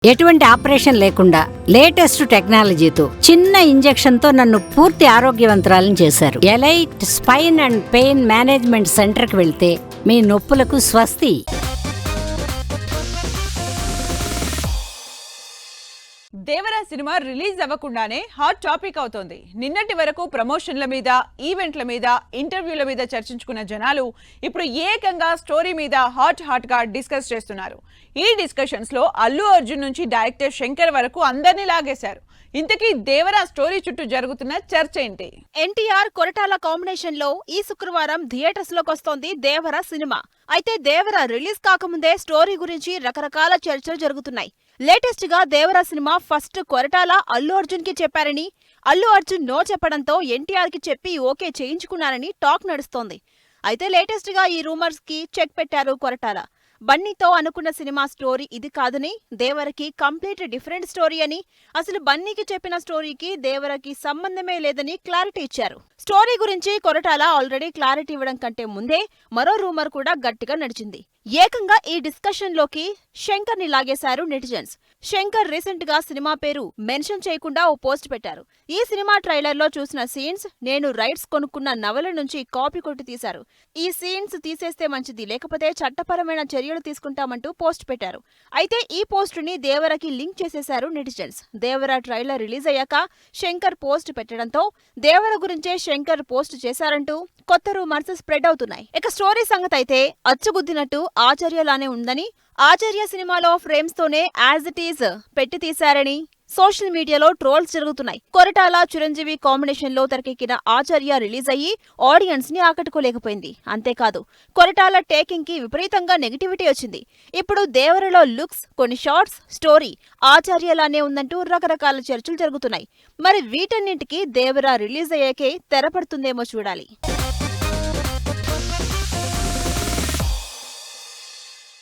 ఎటువంటి ఆపరేషన్ లేకుండా లేటెస్ట్ టెక్నాలజీతో చిన్న ఇంజెక్షన్ తో నన్ను పూర్తి ఆరోగ్యవంతురాలను చేశారు. Elite spine and pain management centre కి వెళ్తే మీ నొప్పులకు స్వస్తి. దేవరా సినిమా రిలీజ్ అవ్వకుండానే హాట్ టాపిక్ అవుతోంది. నిన్నటి వరకు ప్రమోషన్ల మీద, ఈవెంట్ల మీద, ఇంటర్వ్యూల మీద చర్చించుకున్న జనాలు ఇప్పుడు ఏకంగా స్టోరీ మీద హాట్ గా డిస్కస్ చేస్తున్నారు. ఈ డిస్కషన్స్ లో అల్లు అర్జున్ నుంచి డైరెక్టర్ శంకర్ వరకు అందరినీ లాగేశారు. ఇంతకీ దేవరా స్టోరీ చుట్టూ జరుగుతున్న చర్చ ఏంటి? ఎన్టీఆర్ కొరటాల కాంబినేషన్ లో ఈ శుక్రవారం థియేటర్స్ లోకి వస్తోంది దేవరా సినిమా. అయితే దేవరా రిలీజ్ కాకముందే స్టోరీ గురించి రకరకాల చర్చలు జరుగుతున్నాయి. లేటెస్ట్ గా దేవరా సినిమా ఫస్ట్ కొరటాల అల్లు అర్జున్ కి చెప్పారని, అల్లు అర్జున్ నో చెప్పడంతో ఎన్టీఆర్ కి చెప్పి ఓకే చేయించుకున్నారని టాక్ నడుస్తోంది. అయితే లేటెస్ట్ గా ఈ రూమర్స్ కి చెక్ పెట్టారు కొరటాల. బన్నీతో అనుకున్న సినిమా స్టోరీ ఇది కాదని, దేవరకి కంప్లీట్ డిఫరెంట్ స్టోరీ అని, అసలు బన్నీకి చెప్పిన స్టోరీకి దేవరకి సంబంధమే లేదని క్లారిటీ ఇచ్చారు. స్టోరీ గురించి కొరటాల ఆల్రెడీ క్లారిటీ ఇవ్వడం కంటే ముందే మరో రూమర్ కూడా గట్టిగా నడిచింది. ఏకంగా ఈ డిస్కషన్ లోకి శంకర్ ని లాగేశారు నెటిజన్స్. శంకర్ రీసెంట్ గా సినిమా పేరు మెన్షన్ చేయకుండా ఓ పోస్ట్ పెట్టారు. ఈ సినిమా ట్రైలర్ లో చూసిన సీన్స్ నేను రైట్స్ కొనుక్కున్న నవల నుంచి కాపీ కొట్టి తీశారు. ఈ సీన్స్ తీసేస్తే మంచిది, లేకపోతే చట్టపరమైన చర్యలు తీసుకుంటామంటూ పోస్ట్ పెట్టారు. అయితే ఈ పోస్ట్ ని దేవరకి లింక్ చేసేశారు నెటిజన్స్. దేవర ట్రైలర్ రిలీజ్ అయ్యాక శంకర్ పోస్ట్ పెట్టడంతో దేవర గురించే శంకర్ పోస్ట్ చేశారంటూ కొత్త రూమర్స్ స్ప్రెడ్ అవుతున్నాయి. ఇక స్టోరీ సంగతి అయితే అచ్చుగుద్దినట్టు ఆచార్యలానే ఉందని, ఆచార్య సినిమాలో ఫ్రేమ్స్ తోనే యాజ్ ఇట్ ఈజ్ పెట్టి తీశారని సోషల్ మీడియాలో ట్రోల్స్ జరుగుతున్నాయి. కొరటాల చిరంజీవి కాంబినేషన్ లో తెరకెక్కిన ఆచార్య రిలీజ్ అయ్యి ఆడియన్స్ ని ఆకట్టుకోలేకపోయింది. అంతేకాదు కొరటాల టేకింగ్ కి విపరీతంగా నెగిటివిటీ వచ్చింది. ఇప్పుడు దేవరలో లుక్స్, కొన్ని షార్ట్స్, స్టోరీ ఆచార్యలానే ఉందంటూ రకరకాల చర్చలు జరుగుతున్నాయి. మరి వీటన్నింటికి దేవర రిలీజ్ అయ్యాకే తెరపడుతుందేమో చూడాలి.